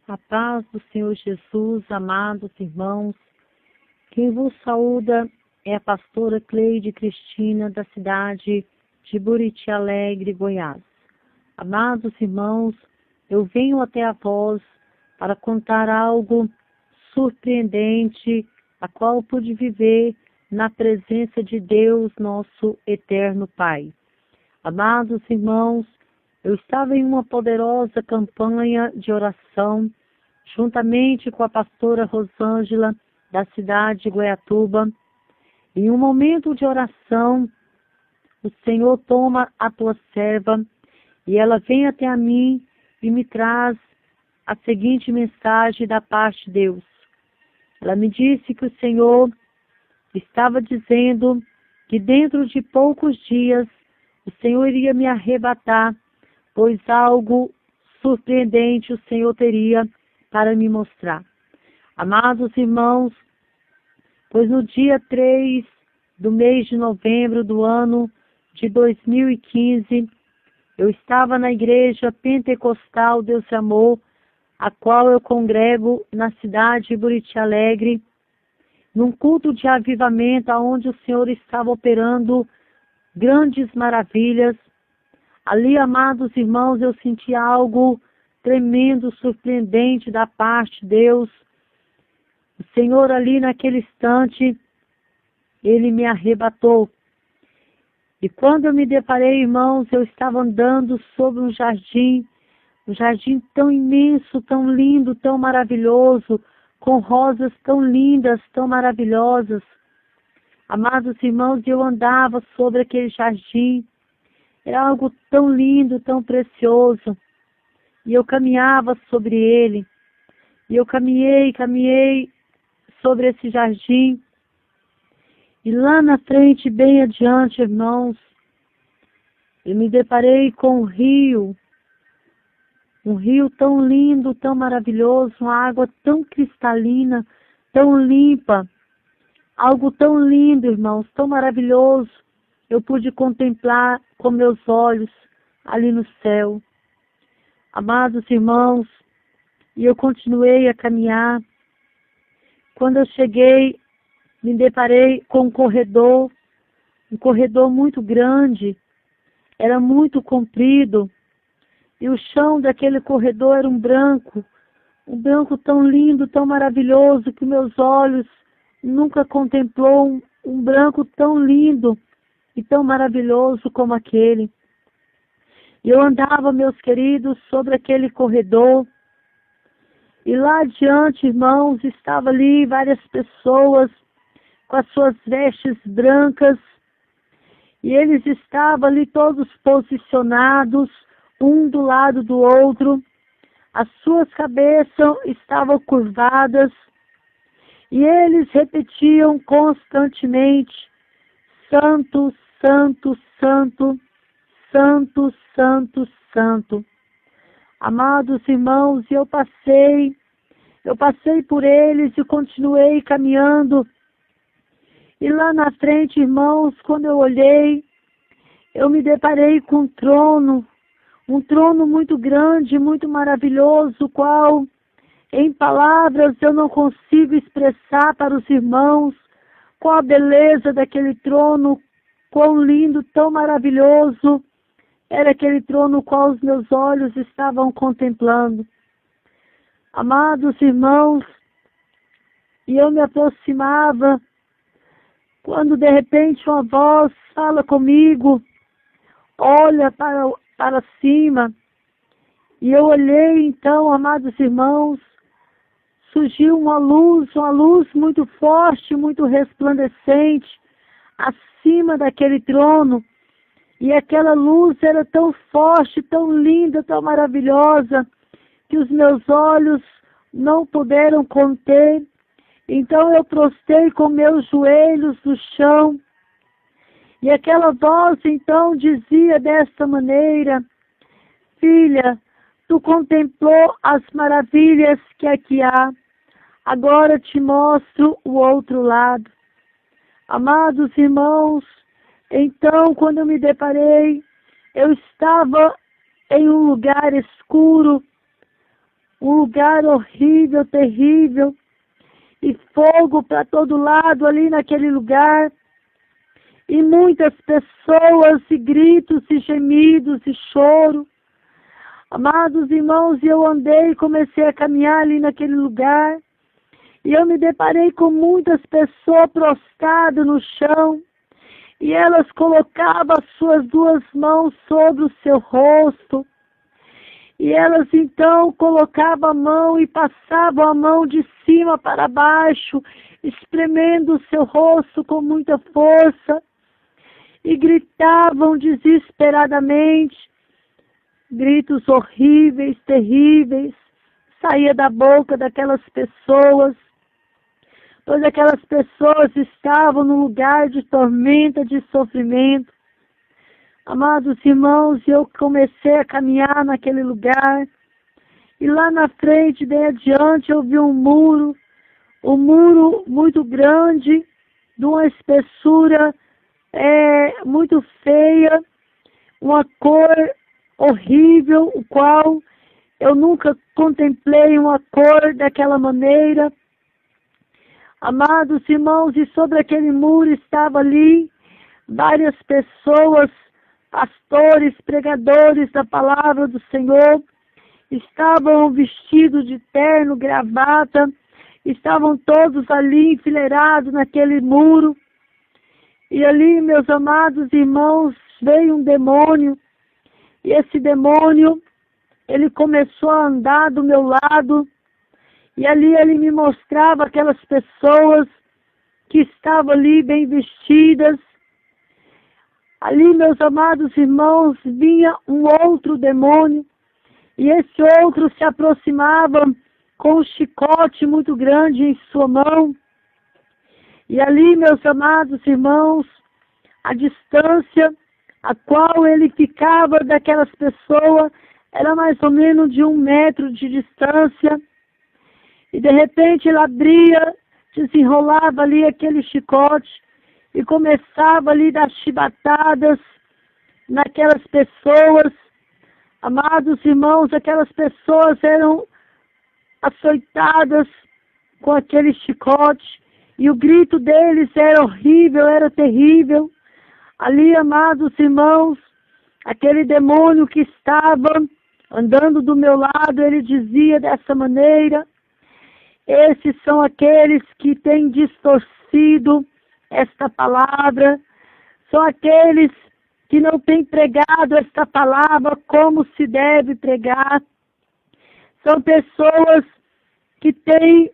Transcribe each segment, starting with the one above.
A paz do Senhor Jesus, amados irmãos. Quem vos saúda é a pastora Cleide Cristina, da cidade de Buriti Alegre, Goiás. Amados irmãos, eu venho até a vós para contar algo surpreendente, a qual pude viver na presença de Deus, nosso eterno Pai. Amados irmãos, eu estava em uma poderosa campanha de oração, juntamente com a pastora Rosângela, da cidade de Goiatuba. Em um momento de oração, o Senhor toma a tua serva e ela vem até a mim e me traz a seguinte mensagem da parte de Deus. Ela me disse que o Senhor estava dizendo que dentro de poucos dias o Senhor iria me arrebatar, pois algo surpreendente o Senhor teria para me mostrar. Amados irmãos, pois no dia 3 do mês de novembro do ano de 2015, eu estava na igreja pentecostal Deus e Amor, a qual eu congrego na cidade de Buriti Alegre, num culto de avivamento onde o Senhor estava operando grandes maravilhas. Ali, amados irmãos, eu senti algo tremendo, surpreendente da parte de Deus. O Senhor ali naquele instante, Ele me arrebatou. E quando eu me deparei, irmãos, eu estava andando sobre um jardim tão imenso, tão lindo, tão maravilhoso, com rosas tão lindas, tão maravilhosas. Amados irmãos, eu andava sobre aquele jardim, era algo tão lindo, tão precioso. E eu caminhava sobre ele. E eu caminhei sobre esse jardim. E lá na frente, bem adiante, irmãos, eu me deparei com um rio tão lindo, tão maravilhoso, uma água tão cristalina, tão limpa, algo tão lindo, irmãos, tão maravilhoso. Eu pude contemplar com meus olhos ali no céu. Amados irmãos, e eu continuei a caminhar. Quando eu cheguei, me deparei com um corredor muito grande, era muito comprido, e o chão daquele corredor era um branco tão lindo, tão maravilhoso, que meus olhos nunca contemplou um branco tão lindo e tão maravilhoso como aquele. E eu andava, meus queridos, sobre aquele corredor, e lá adiante, irmãos, estava ali várias pessoas com as suas vestes brancas, e eles estavam ali todos posicionados, um do lado do outro, as suas cabeças estavam curvadas, e eles repetiam constantemente: Santo, Santo, Santo, Santo, Santo, Santo. Amados irmãos, eu passei por eles e continuei caminhando. E lá na frente, irmãos, quando eu olhei, eu me deparei com um trono muito grande, muito maravilhoso, o qual, em palavras, eu não consigo expressar para os irmãos qual a beleza daquele trono, quão lindo, tão maravilhoso era aquele trono qual os meus olhos estavam contemplando. Amados irmãos, e eu me aproximava, quando de repente uma voz fala comigo: olha para cima. E eu olhei então, amados irmãos, surgiu uma luz muito forte, muito resplandecente, acima daquele trono. E aquela luz era tão forte, tão linda, tão maravilhosa, que os meus olhos não puderam conter. Então eu prostrei com meus joelhos no chão. E aquela voz então dizia desta maneira: filha, tu contemplou as maravilhas que aqui há, agora te mostro o outro lado. Amados irmãos, então quando eu me deparei, eu estava em um lugar escuro, um lugar horrível, terrível, e fogo para todo lado ali naquele lugar, e muitas pessoas, e gritos, e gemidos, e choro. Amados irmãos, eu andei e comecei a caminhar ali naquele lugar, e eu me deparei com muitas pessoas prostradas no chão, e elas colocavam as suas duas mãos sobre o seu rosto, e elas então colocavam a mão e passavam a mão de cima para baixo, espremendo o seu rosto com muita força, e gritavam desesperadamente, gritos horríveis, terríveis, saía da boca daquelas pessoas, pois aquelas pessoas estavam num lugar de tormenta, de sofrimento. Amados irmãos, eu comecei a caminhar naquele lugar, e lá na frente, bem adiante, eu vi um muro muito grande, de uma espessura muito feia, uma cor horrível, o qual eu nunca contemplei uma cor daquela maneira. Amados irmãos, e sobre aquele muro estava ali várias pessoas, pastores, pregadores da palavra do Senhor, estavam vestidos de terno, gravata, estavam todos ali enfileirados naquele muro. E ali, meus amados irmãos, veio um demônio, e esse demônio, ele começou a andar do meu lado, e ali ele me mostrava aquelas pessoas que estavam ali bem vestidas. Ali, meus amados irmãos, vinha um outro demônio, e esse outro se aproximava com um chicote muito grande em sua mão. E ali, meus amados irmãos, a distância a qual ele ficava daquelas pessoas era mais ou menos de 1 metro de distância. E de repente ele abria, desenrolava ali aquele chicote e começava ali a dar chibatadas naquelas pessoas. Amados irmãos, aquelas pessoas eram açoitadas com aquele chicote, e o grito deles era horrível, era terrível. Ali, amados irmãos, aquele demônio que estava andando do meu lado, ele dizia dessa maneira: esses são aqueles que têm distorcido esta palavra, são aqueles que não têm pregado esta palavra como se deve pregar, são pessoas que têm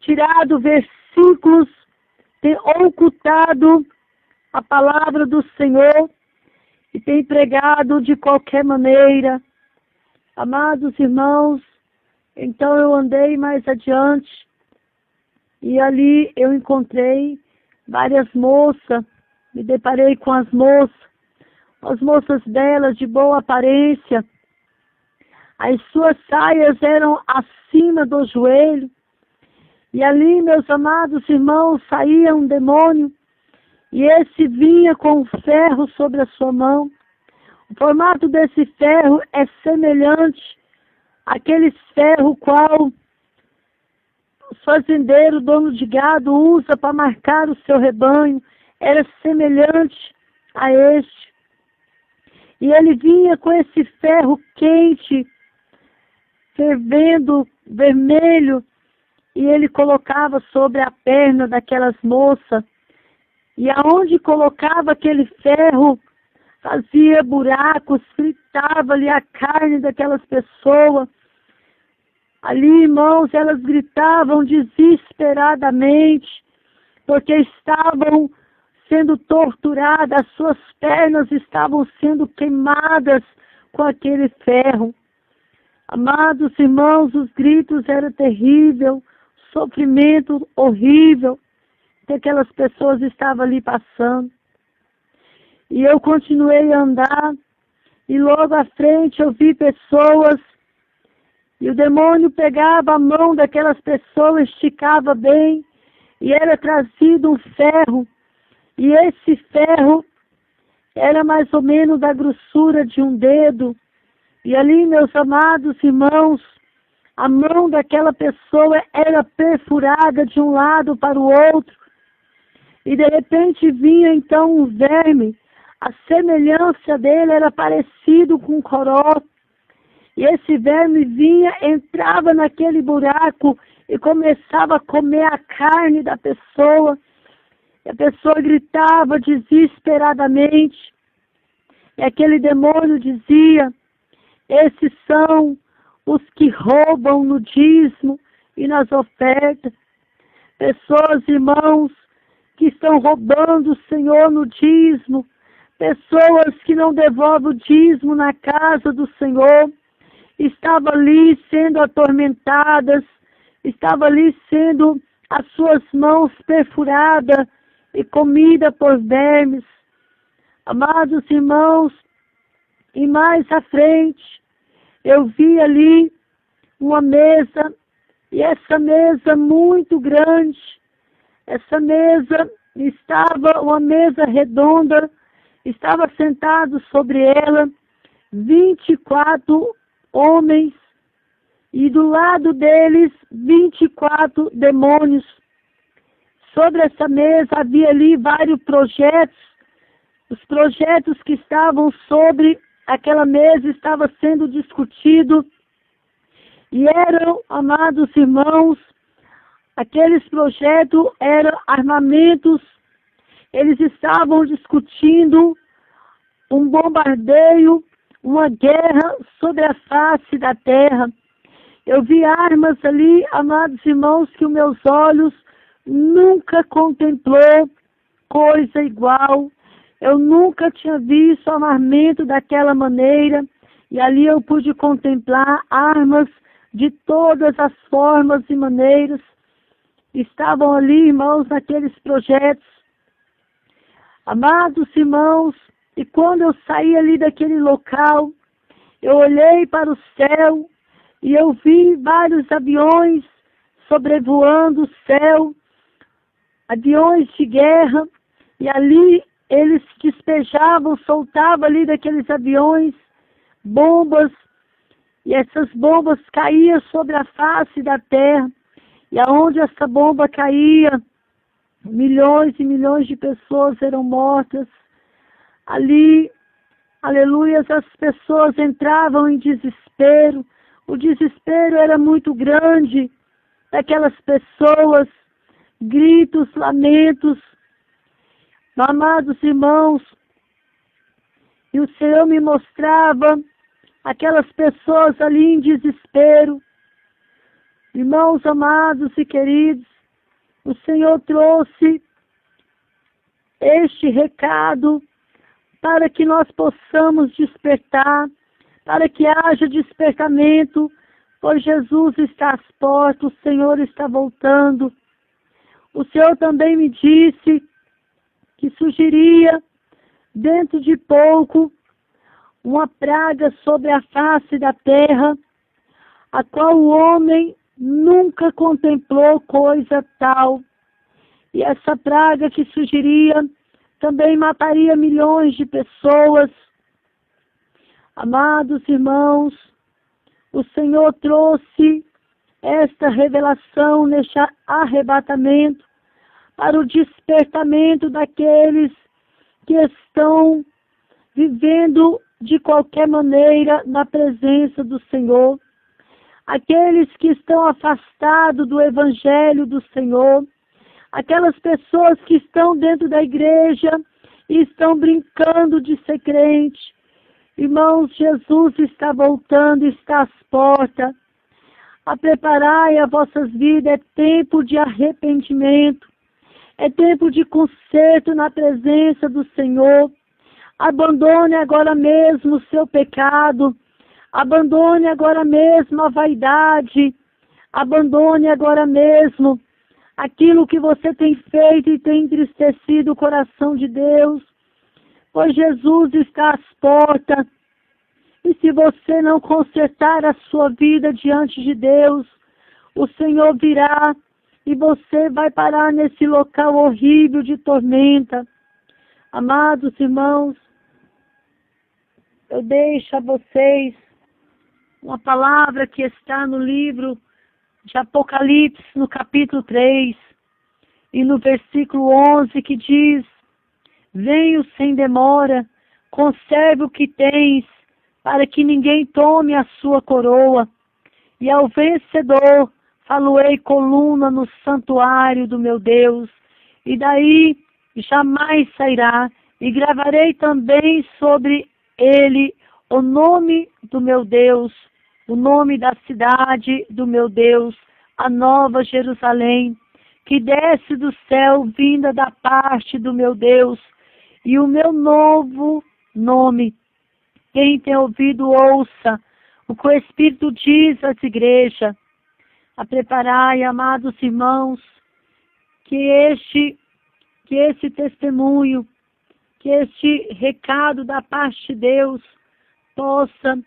tirado versículos, têm ocultado a palavra do Senhor e têm pregado de qualquer maneira. Amados irmãos, então eu andei mais adiante e ali eu encontrei várias moças, me deparei com as moças belas, de boa aparência. As suas saias eram acima do joelho, e ali, meus amados irmãos, saía um demônio, e esse vinha com um ferro sobre a sua mão. O formato desse ferro é semelhante àquele ferro qual o fazendeiro, dono de gado, usa para marcar o seu rebanho. Era semelhante a este. E ele vinha com esse ferro quente, fervendo, vermelho, e ele colocava sobre a perna daquelas moças. E aonde colocava aquele ferro, fazia buracos, fritava-lhe a carne daquelas pessoas. Ali, irmãos, elas gritavam desesperadamente, porque estavam sendo torturadas, as suas pernas estavam sendo queimadas com aquele ferro. Amados irmãos, os gritos eram terríveis, sofrimento horrível que aquelas pessoas estavam ali passando. E eu continuei a andar, e logo à frente eu vi pessoas, e o demônio pegava a mão daquelas pessoas, esticava bem, e era trazido um ferro, e esse ferro era mais ou menos da grossura de um dedo. E ali, meus amados irmãos, A mão daquela pessoa era perfurada de um lado para o outro. E de repente vinha então um verme. A semelhança dele era parecido com um coró. E esse verme vinha, entrava naquele buraco e começava a comer a carne da pessoa. E a pessoa gritava desesperadamente. E aquele demônio dizia: esses são os que roubam no dízimo e nas ofertas. Pessoas, irmãos, que estão roubando o Senhor no dízimo. Pessoas que não devolvem o dízimo na casa do Senhor. Estavam ali sendo atormentadas. Estavam ali sendo as suas mãos perfuradas e comidas por vermes. Amados irmãos, e mais à frente, eu vi ali uma mesa, e essa mesa muito grande, essa mesa estava, uma mesa redonda, estava sentado sobre ela 24 homens, e do lado deles 24 demônios. Sobre essa mesa havia ali vários projetos. Os projetos que estavam sobre aquela mesa estavam sendo discutidos. E eram, amados irmãos, aqueles projetos eram armamentos. Eles estavam discutindo um bombardeio, uma guerra sobre a face da terra. Eu vi armas ali, amados irmãos, que os meus olhos nunca contemplou coisa igual. Eu nunca tinha visto armamento daquela maneira, e ali eu pude contemplar armas de todas as formas e maneiras. Estavam ali, irmãos, naqueles projetos. Amados irmãos, e quando eu saí ali daquele local, eu olhei para o céu e eu vi vários aviões sobrevoando o céu, aviões de guerra, e ali eles despejavam, soltavam ali daqueles aviões bombas, e essas bombas caíam sobre a face da terra, e aonde essa bomba caía, milhões e milhões de pessoas eram mortas. Ali, aleluia, as pessoas entravam em desespero. O desespero era muito grande daquelas pessoas, gritos, lamentos. Amados irmãos, e o Senhor me mostrava aquelas pessoas ali em desespero. Irmãos amados e queridos, o Senhor trouxe este recado para que nós possamos despertar, para que haja despertamento, pois Jesus está às portas, o Senhor está voltando. O Senhor também me disse que surgiria dentro de pouco uma praga sobre a face da terra, a qual o homem nunca contemplou coisa tal. E essa praga que surgiria também mataria milhões de pessoas. Amados irmãos, o Senhor trouxe esta revelação neste arrebatamento para o despertamento daqueles que estão vivendo de qualquer maneira na presença do Senhor, aqueles que estão afastados do Evangelho do Senhor, aquelas pessoas que estão dentro da igreja e estão brincando de ser crente. Irmãos, Jesus está voltando, está às portas. A preparai as vossas vidas, é tempo de arrependimento, é tempo de conserto na presença do Senhor. Abandone agora mesmo o seu pecado, abandone agora mesmo a vaidade, abandone agora mesmo aquilo que você tem feito e tem entristecido o coração de Deus, pois Jesus está às portas. E se você não consertar a sua vida diante de Deus, o Senhor virá e você vai parar nesse local horrível de tormenta. Amados irmãos, eu deixo a vocês uma palavra que está no livro de Apocalipse, no capítulo 3, e no versículo 11, que diz: venho sem demora, conserve o que tens, para que ninguém tome a sua coroa. E ao vencedor faloei coluna no santuário do meu Deus, e daí jamais sairá, e gravarei também sobre ele o nome do meu Deus, o nome da cidade do meu Deus, a nova Jerusalém, que desce do céu, vinda da parte do meu Deus, e o meu novo nome. Quem tem ouvido, ouça o que o Espírito diz às igrejas. A preparai, amados irmãos, que esse testemunho, que este recado da parte de Deus possa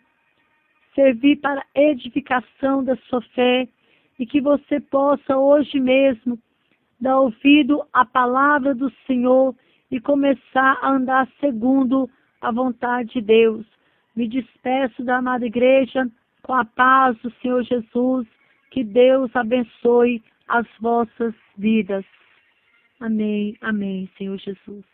servir para a edificação da sua fé, e que você possa hoje mesmo dar ouvido à palavra do Senhor e começar a andar segundo a vontade de Deus. Me despeço da amada igreja com a paz do Senhor Jesus. Que Deus abençoe as vossas vidas. Amém, amém, Senhor Jesus.